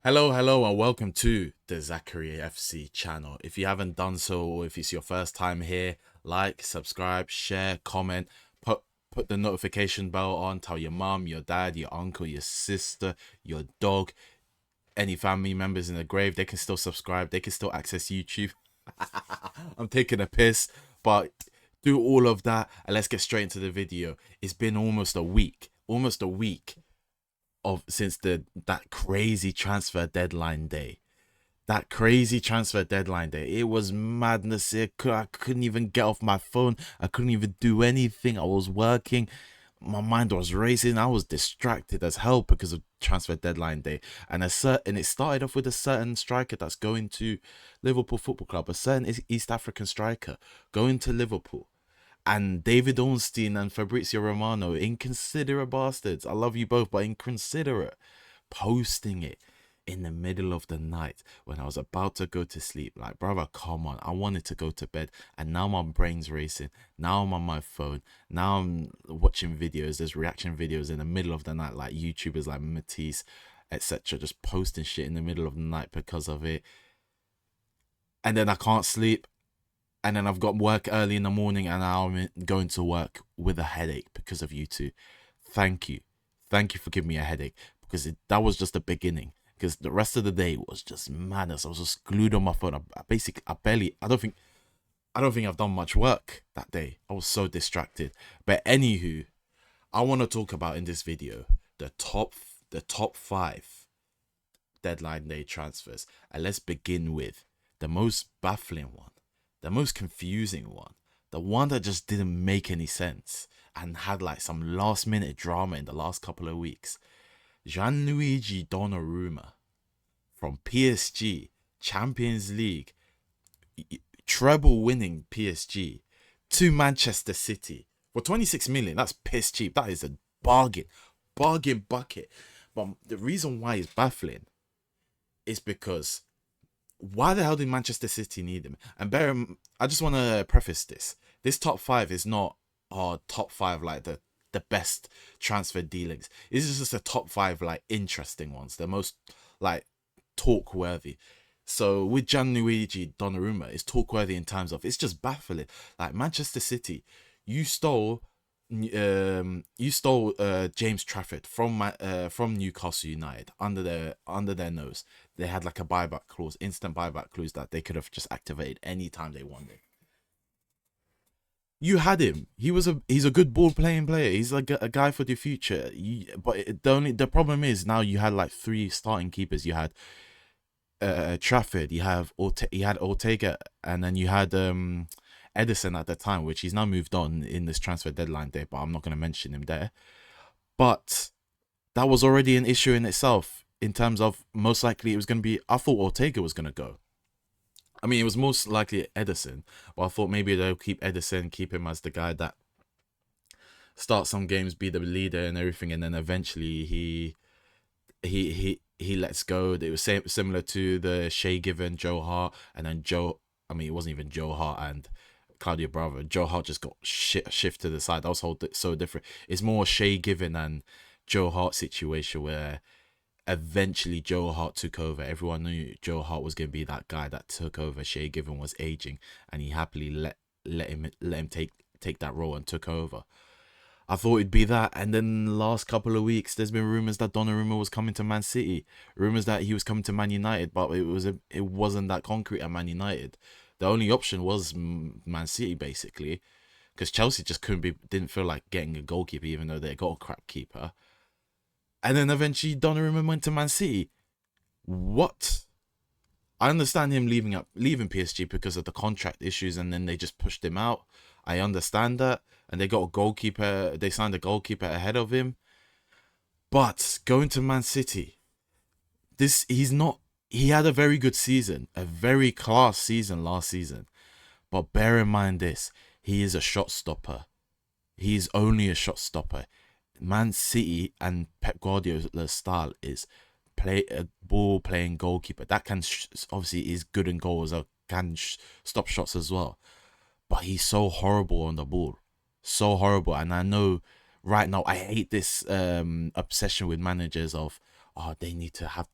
Hello, and welcome to the Zachary FC channel. If you haven't done so, or if it's your first time here, like, subscribe, share, comment, put the notification bell on. Tell your mom, your dad, your uncle, your sister, your dog, any family members in the grave. They can still subscribe. They can still access YouTube. I'm taking a piss, but do all of that, and let's get straight into the video. It's been almost a week of since the that crazy transfer deadline day. That crazy transfer deadline day. It was madness. I couldn't even get off my phone. I couldn't even do anything. I was working. My mind was racing. I was distracted as hell because of transfer deadline day. And it started off with a certain striker that's going to Liverpool Football Club, a certain East African striker going to Liverpool. And David Ornstein and Fabrizio Romano, inconsiderate bastards. I love you both, but inconsiderate, posting it in the middle of the night when I was about to go to sleep. Like, brother, come on. I wanted to go to bed, and now my brain's racing. Now I'm on my phone. Now I'm watching videos. There's reaction videos in the middle of the night, like YouTubers like Matisse, etc., just posting shit in the middle of the night because of it. And then I can't sleep, and then I've got work early in the morning, and now I'm going to work with a headache because of you two. Thank you. Thank you for giving me a headache, because that was just the beginning. Because the rest of the day was just madness. I was just glued on my phone. I don't think I've done much work that day. I was so distracted. But anywho, I want to talk about in this video the top five deadline day transfers. And let's begin with the most baffling one, the most confusing one, the one that just didn't make any sense and had like some last minute drama in the last couple of weeks. Gianluigi Donnarumma from PSG, Champions League, treble winning PSG, to Manchester City for 26 million. That's piss cheap. That is a bargain, bargain bucket. But the reason why it's baffling is because why the hell did Manchester City need him? And I just want to preface this. This top five is not our top five, like the best transfer dealings. This is just the top five, like, interesting ones, the most, like, talk worthy. So with Gianluigi Donnarumma, it's talk worthy in terms of, it's just baffling. Like, Manchester City, you stole James Trafford from Newcastle United under their nose. They had like a buyback clause, instant buyback clause, that they could have just activated anytime they wanted. You had him. He's a good ball playing player. He's like a guy for the future. The problem is now you had like three starting keepers. You had Trafford. You had Ortega, and then you had Edison at the time, which he's now moved on in this transfer deadline day. But I'm not going to mention him there. But that was already an issue in itself, in terms of most likely it was going to be. I thought Ortega was going to go. I mean, it was most likely Edison, but I thought maybe they'll keep Edison, keep him as the guy that starts some games, be the leader and everything, and then eventually he lets go. It was similar to the Shea Given, Joe Hart, and then Joe. I mean, it wasn't even Joe Hart and Claudio Bravo. Joe Hart just got shift to the side. That was so different. It's more Shea Given and Joe Hart situation where eventually Joe Hart took over. Everyone knew Joe Hart was going to be that guy that took over. Shea Given was aging, and he happily let him take that role and took over. I thought it'd be that, and then the last couple of weeks, there's been rumors that Donnarumma was coming to Man City, rumors that he was coming to Man United, but it wasn't that concrete at Man United. The only option was Man City, basically, because Chelsea just didn't feel like getting a goalkeeper, even though they got a crap keeper. And then eventually Donnarumma went to Man City. What? I understand him leaving PSG because of the contract issues, and then they just pushed him out. I understand that, and they got a goalkeeper. They signed a goalkeeper ahead of him. But going to Man City, he's not. He had a very good season, a very class season last season. But bear in mind this: he is a shot stopper. He is only a shot stopper. Man City and Pep Guardiola's style is play a ball playing goalkeeper that can obviously is good in goals, or can stop shots as well. But he's so horrible on the ball, so horrible. And I know right now I hate this obsession with managers of, oh, they need to have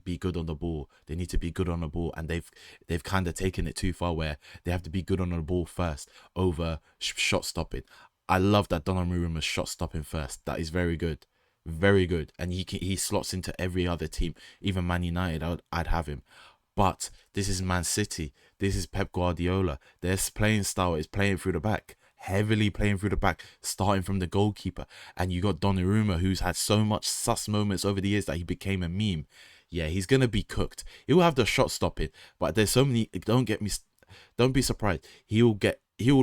be good on the ball. They need to be good on the ball, and they've kind of taken it too far where they have to be good on the ball first over shot stopping. I love that Donnarumma's shot stopping first. That is very good, very good, and he slots into every other team, even Man United. I'd have him. But this is Man City. This is Pep Guardiola. Their playing style is playing through the back, heavily playing through the back, starting from the goalkeeper. And you got Donnarumma, who's had so much sus moments over the years that he became a meme. Yeah, he's gonna be cooked. He'll have the shot stopping, but there's so many. Don't be surprised. He will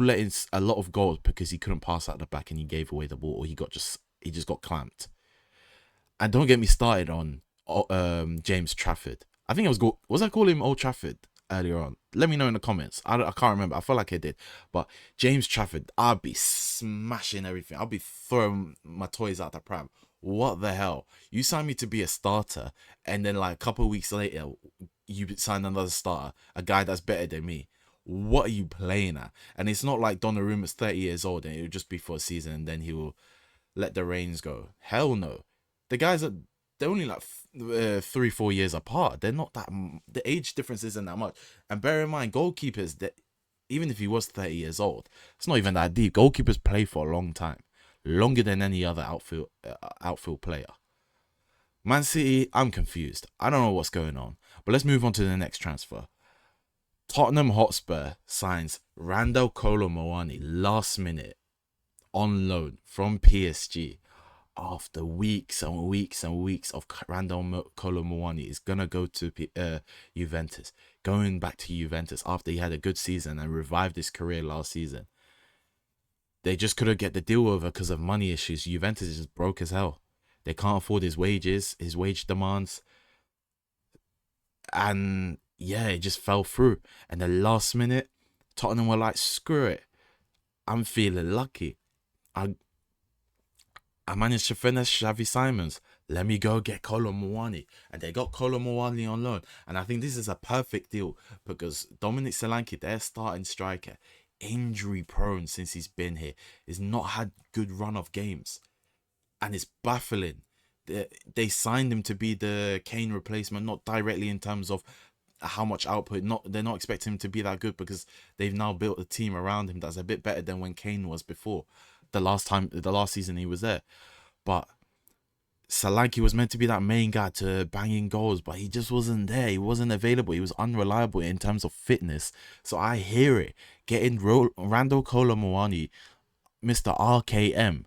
let in a lot of goals because he couldn't pass out the back and he gave away the ball, or he just got clamped. And don't get me started on James Trafford. I think was I calling him Old Trafford earlier on? Let me know in the comments. I can't remember. I feel like I did. But James Trafford, I'll be smashing everything. I'll be throwing my toys out the pram. What the hell? You signed me to be a starter, and then like a couple of weeks later, you signed another starter, a guy that's better than me. What are you playing at? And it's not like Donnarumma's 30 years old and it'll just be for a season and then he will let the reins go. Hell no. The guys are they're only like 3-4 years apart. They're not that the age difference isn't that much. And bear in mind, goalkeepers that even if he was 30 years old, it's not even that deep. Goalkeepers play for a long time, longer than any other outfield player. Man City, I'm confused. I don't know what's going on. But let's move on to the next transfer. Tottenham Hotspur signs Randall Kolo Muani last minute on loan from PSG. After weeks and weeks and weeks of Randall Kolo Muani is gonna go to Juventus, going back to Juventus after he had a good season and revived his career last season. They just couldn't get the deal over because of money issues. Juventus is just broke as hell. They can't afford his wages, his wage demands, and yeah, it just fell through. And the last minute, Tottenham were like, "Screw it, I'm feeling lucky. I managed to finish Xavi Simons. Let me go get Kolo Muani." And they got Kolo Muani on loan. And I think this is a perfect deal because Dominic Solanke, their starting striker, injury prone since he's been here, has not had good run of games. And it's baffling. They signed him to be the Kane replacement, not directly in terms of how much output. They're not expecting him to be that good because they've now built a team around him that's a bit better than when Kane was before. The last season he was there. But Solanke was meant to be that main guy to bang in goals, but he just wasn't there. He wasn't available. He was unreliable in terms of fitness. So I hear it. Getting Randall Kolo Muani, Mr. RKM,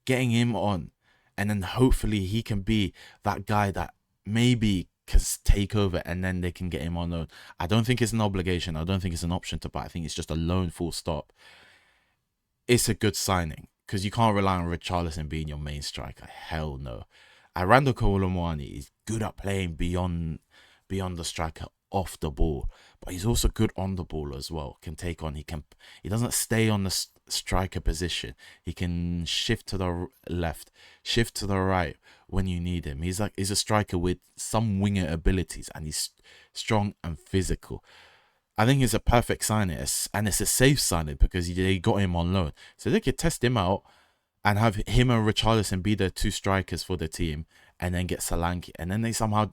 getting him on, and then hopefully he can be that guy that maybe can take over and then they can get him on loan. I don't think it's an obligation. I don't think it's an option to buy. I think it's just a loan full stop. It's a good signing because you can't rely on Richarlison being your main striker. Hell no. Randall Kolo Muani is good at playing beyond the striker off the ball, but he's also good on the ball as well. Can take on. He doesn't stay on the striker position. He can shift to the left, shift to the right when you need him. He's a striker with some winger abilities, and he's strong and physical. I think it's a perfect signing, and it's a safe signing because they got him on loan, so they could test him out and have him and Richarlison be the two strikers for the team, and then get Solanke, and then they somehow,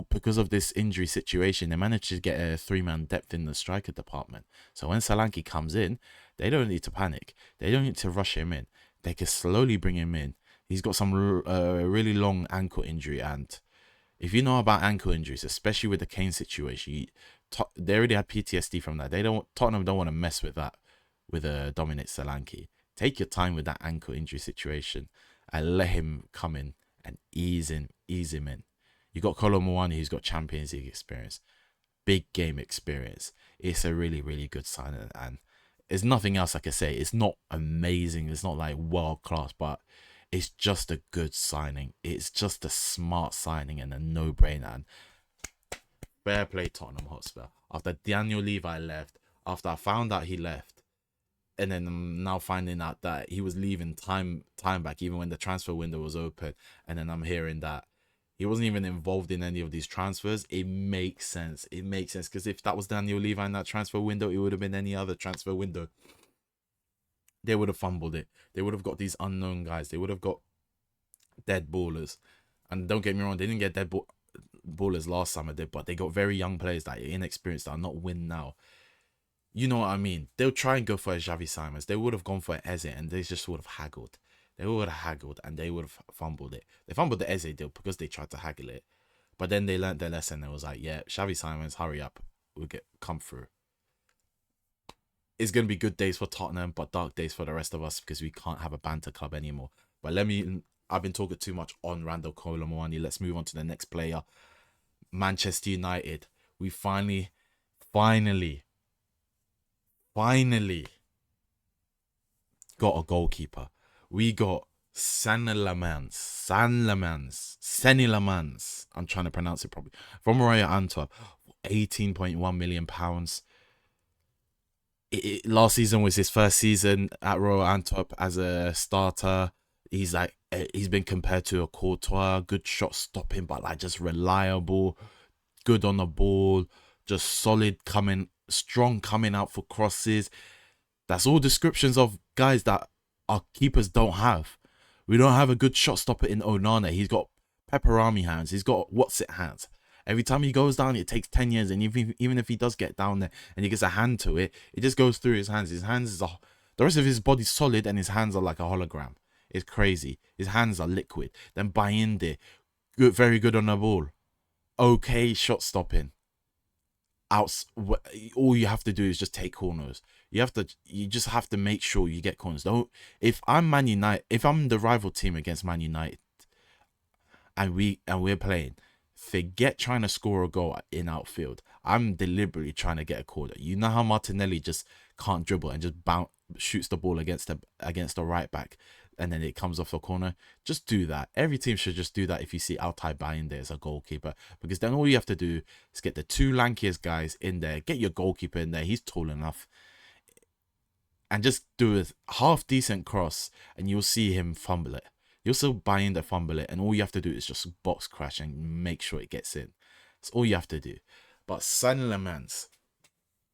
because of this injury situation, they managed to get a 3-man depth in the striker department. So when Solanke comes in, they don't need to panic. They don't need to rush him in. They can slowly bring him in. He's got some really long ankle injury, and if you know about ankle injuries, especially with the Kane situation, they already had PTSD from that. Tottenham don't want to mess with that with Dominic Solanke. Take your time with that ankle injury situation and let him come in and ease him in. You got Kolo Muani, who's got Champions League experience, big game experience. It's a really, really good signing, and there's nothing else I can say. It's not amazing. It's not like world class, but it's just a good signing. It's just a smart signing and a no-brainer. And fair play Tottenham Hotspur. After Daniel Levi left, after I found out he left, and then I'm now finding out that he was leaving time back, even when the transfer window was open, and then I'm hearing that he wasn't even involved in any of these transfers. It makes sense. It makes sense because if that was Daniel Levi in that transfer window, it would have been any other transfer window. They would have fumbled it. They would have got these unknown guys. They would have got dead ballers. And don't get me wrong, they didn't get dead ballers last summer, but they got very young players that are inexperienced that are not win now. You know what I mean? They'll try and go for a Xavi Simons. They would have gone for Eze and they just would have haggled. They would have haggled and they would have fumbled it. They fumbled the Eze deal because they tried to haggle it. But then they learned their lesson. It was like, yeah, Xavi Simons, hurry up. We'll come through. It's going to be good days for Tottenham, but dark days for the rest of us because we can't have a banter club anymore. But I've been talking too much on Randall Kolo Muani. Let's move on to the next player. Manchester United. We finally got a goalkeeper. We got Seny Lamans. I'm trying to pronounce it properly. From Royal Antwerp, £18.1 million. Last season was his first season at Royal Antwerp as a starter. He's been compared to a Courtois, good shot stopping, but like just reliable, good on the ball, just solid strong coming out for crosses. That's all descriptions of guys that our keepers don't have. We don't have a good shot stopper in Onana. He's got Pepperami hands. He's got what's it hands. Every time he goes down, it takes 10 years. And even if he does get down there and he gets a hand to it, it just goes through his hands. His hands the rest of his body's solid and his hands are like a hologram. It's crazy. His hands are liquid. Then Bayinde, very good on the ball. Okay shot stopping. All you have to do is just take corners. You just have to make sure you get corners. If I'm Man United, if I'm the rival team against Man United and we're playing, forget trying to score a goal in outfield. I'm deliberately trying to get a corner. You know how Martinelli just can't dribble and just shoots the ball against the right back and then it comes off the corner. Just do that. Every team should just do that if you see Altay Bayinde as a goalkeeper, because then all you have to do is get the two lankiest guys in there, get your goalkeeper in there, he's tall enough, and just do a half decent cross and you'll see him fumble it. You'll still Bayinde fumble it and all you have to do is just box crash and make sure it gets in. That's all you have to do. But Seny Lamans,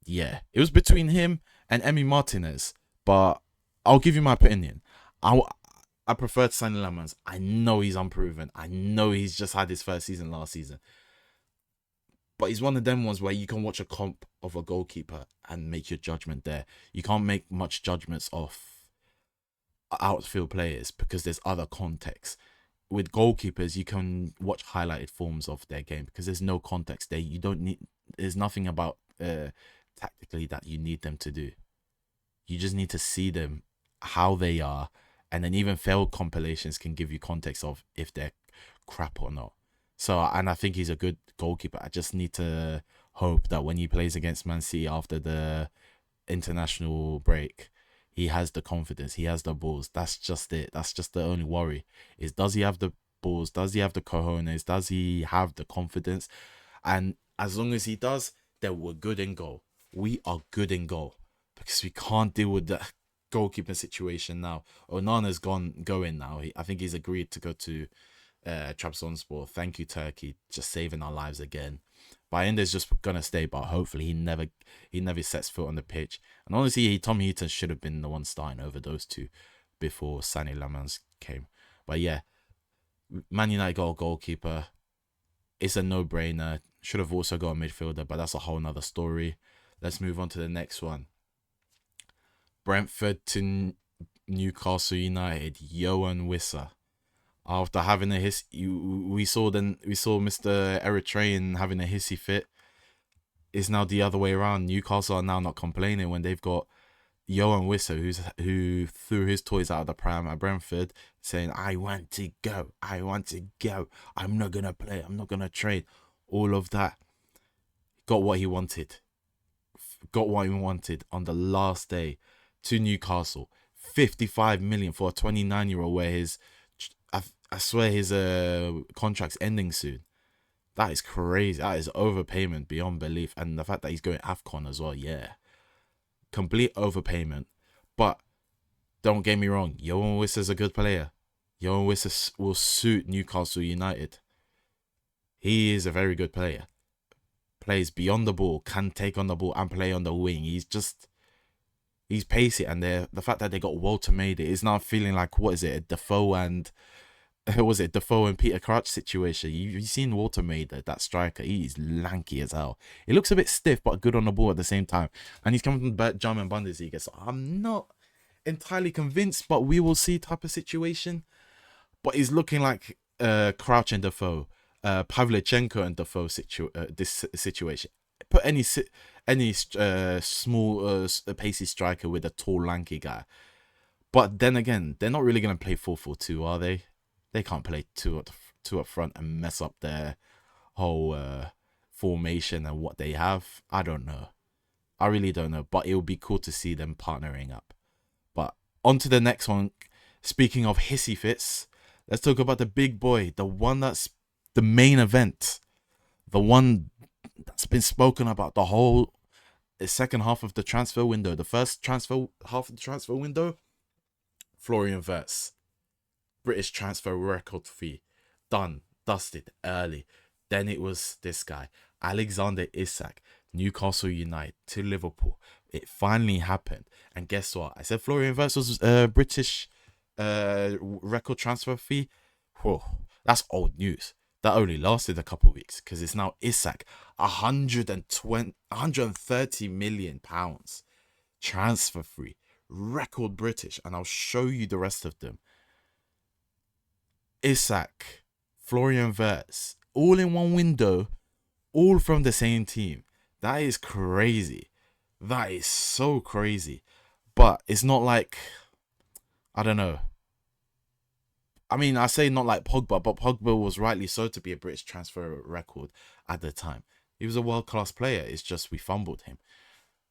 yeah, it was between him and Emi Martinez, but I'll give you my opinion. I preferred Seny Lamans. I know he's unproven. I know he's just had his first season last season. But he's one of them ones where you can watch a comp of a goalkeeper and make your judgment there. You can't make much judgments off outfield players because there's other contexts. With goalkeepers, you can watch highlighted forms of their game because there's no context there. There's nothing about tactically that you need them to do. You just need to see them, how they are, and then even failed compilations can give you context of if they're crap or not. So, and I think he's a good goalkeeper. I just need to hope that when he plays against Man City after the international break, he has the confidence, he has the balls. That's just it. That's just the only worry. Is does he have the balls? Does he have the cojones? Does he have the confidence? And as long as he does, then we're good in goal. We are good in goal because we can't deal with the goalkeeping situation now. Onana's going now. I think he's agreed to go to Trabzonspor. Thank you, Turkey, just saving our lives again. Bayende's just gonna stay, but hopefully he never sets foot on the pitch. And honestly, Tom Heaton should have been the one starting over those two before Seny Lamans came. But yeah, Man United got a goalkeeper. It's a no-brainer. Should have also got a midfielder, but that's a whole nother story. Let's move on to the next one. Brentford to Newcastle United, Yohan Wissa. After having we saw Mr. Eritrean having a hissy fit. It's now the other way around. Newcastle are now not complaining when they've got Yohan Wissa, who threw his toys out of the pram at Brentford, saying, I want to go. I'm not going to play. I'm not going to trade. All of that. Got what he wanted. On the last day to Newcastle. 55 million for a 29-year-old where I swear his contract's ending soon. That is crazy. That is overpayment beyond belief. And the fact that he's going AFCON as well, yeah. Complete overpayment. But don't get me wrong, Yohan Wissa's a good player. Yohan Wissa will suit Newcastle United. He is a very good player. Plays beyond the ball, can take on the ball and play on the wing. He's pacey, and the fact that they got Walter Made, it is now feeling like, what is it, a Defoe and was it Defoe and Peter Crouch situation? You've seen Walter Maida, that striker. He's lanky as hell. He looks a bit stiff, but good on the ball at the same time. And he's coming from the German Bundesliga, so I'm not entirely convinced, but we will see type of situation. But he's looking like Crouch and Defoe, Pavlyuchenko and Defoe this situation. Put any small pacey striker with a tall lanky guy. But then again, they're not really gonna play 4-4-2, are they? They can't play two up front and mess up their whole formation and what they have. I don't know. I really don't know. But it would be cool to see them partnering up. But on to the next one. Speaking of hissy fits, let's talk about the big boy, the one that's the main event, the one that's been spoken about the whole second half of the transfer window. The first transfer half of the transfer window, Florian Wirtz, British transfer record fee, done, dusted early. Then it was this guy, Alexander Isak, Newcastle United to Liverpool. It finally happened. And guess what? I said Florian Wirtz was British record transfer fee. Whoa, that's old news. That only lasted a couple of weeks because it's now Isak, 130 million pounds transfer free, record British, and I'll show you the rest of them. Isak, Florian Wirtz, all in one window, all from the same team. That is crazy. That is so crazy. But it's not like, I don't know. I mean, I say not like Pogba, but Pogba was rightly so to be a British transfer record at the time. He was a world-class player. It's just we fumbled him.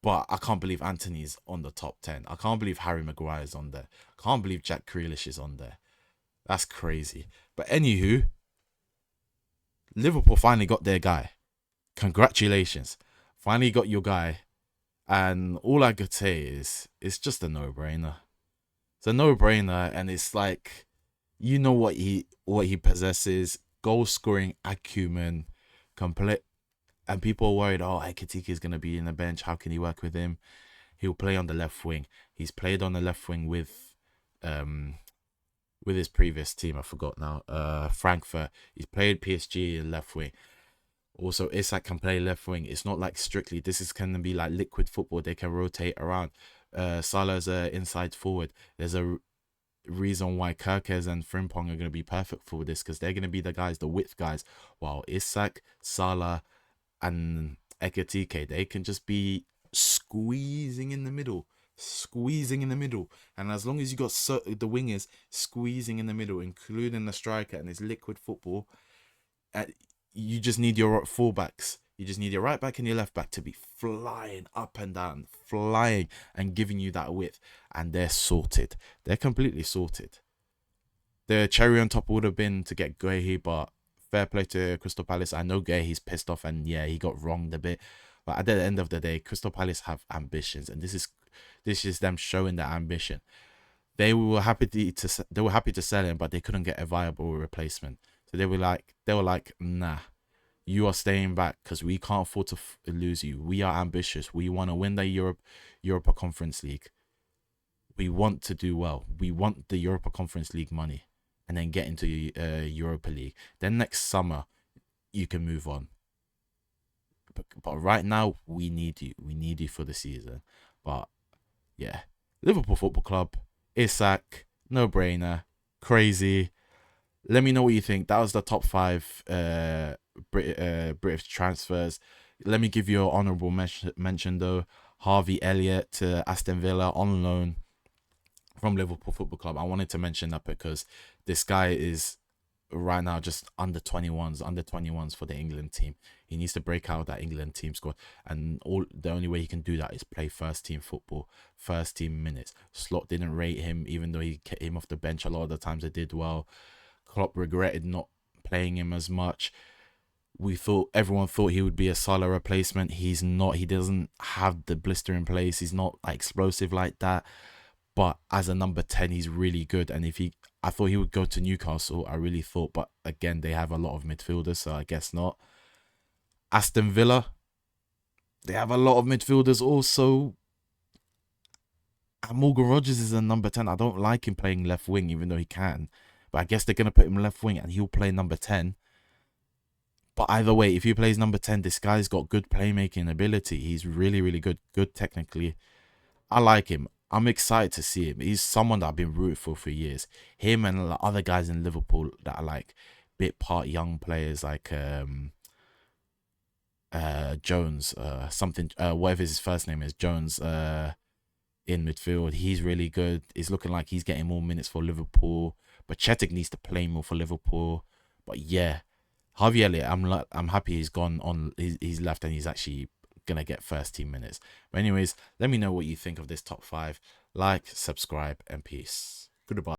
But I can't believe Anthony's on the top 10. I can't believe Harry Maguire is on there. I can't believe Jack Grealish is on there. That's crazy. But anywho, Liverpool finally got their guy. Congratulations. Finally got your guy. And all I could say is it's just a no-brainer. It's a no-brainer, and it's like, you know what he possesses. Goal scoring acumen, complete, and people are worried, oh, Ekitike is gonna be in the bench. How can he work with him? He'll play on the left wing. He's played on the left wing with his previous team. I forgot now. Frankfurt. He's played PSG left wing. Also, Isak can play left wing. It's not like strictly. This is going to be like liquid football. They can rotate around. Salah's inside forward. There's a reason why Kerkez and Frimpong are going to be perfect for this, because they're going to be the guys, the width guys. While Isak, Salah, and Ekitike, they can just be squeezing in the middle. And as long as you got the wingers squeezing in the middle, including the striker and his liquid football, you just need your fullbacks. You just need your right back and your left back to be flying up and down, flying and giving you that width. And they're sorted. They're completely sorted. The cherry on top would have been to get Guehi, but fair play to Crystal Palace. I know Guehi's pissed off, and yeah, he got wronged a bit. But at the end of the day, Crystal Palace have ambitions, and this is them showing their ambition. They were happy to sell him, but they couldn't get a viable replacement. So they were like, nah, you are staying back because we can't afford to lose you. We are ambitious. We want to win the Europa Conference League. We want to do well. We want the Europa Conference League money, and then get into Europa League. Then next summer, you can move on. But right now, we need you. We need you for the season. But yeah, Liverpool Football Club, Isak, no brainer, crazy. Let me know what you think. That was the top 5 British transfers. Let me give you an honourable mention though. Harvey Elliott to Aston Villa on loan from Liverpool Football Club. I wanted to mention that because this guy is right now just under 21s for the England team. He needs to break out of that England team squad, and the only way he can do that is play first team football, first team minutes. Slot didn't rate him, even though he kept him off the bench a lot of the times. It did well. Klopp regretted not playing him as much. Everyone thought he would be a Salah replacement. He's not. He doesn't have the blister in place. He's not explosive like that. But as a number 10, he's really good. And I thought he would go to Newcastle. I really thought. But again, they have a lot of midfielders, so I guess not. Aston Villa, they have a lot of midfielders also. And Morgan Rogers is a number 10. I don't like him playing left wing, even though he can. but I guess they're gonna put him left wing and he'll play number 10. But either way, if he plays number 10, this guy's got good playmaking ability. He's really, really good technically. I like him. I'm excited to see him. He's someone that I've been rooting for years. Him and other guys in Liverpool that are like bit part young players like Jones, something whatever his first name is, Jones, in midfield. He's really good. It's looking like he's getting more minutes for Liverpool. But Chetik needs to play more for Liverpool. But yeah, Harvey Elliott, I'm happy he's gone on. He's left and he's actually gonna get first team minutes. But anyways, let me know what you think of this top 5. Like, subscribe, and peace. Goodbye.